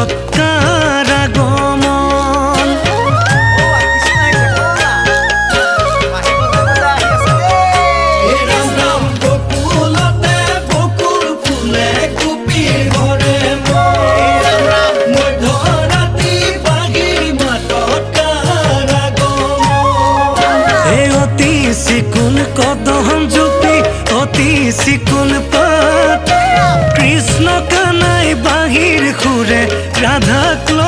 চমৎকার আগমন। চিকুন কদম জুপি অতি চিকুন পাত, কৃষ্ণ কানাই বাহির সুরে রাধা ক্ল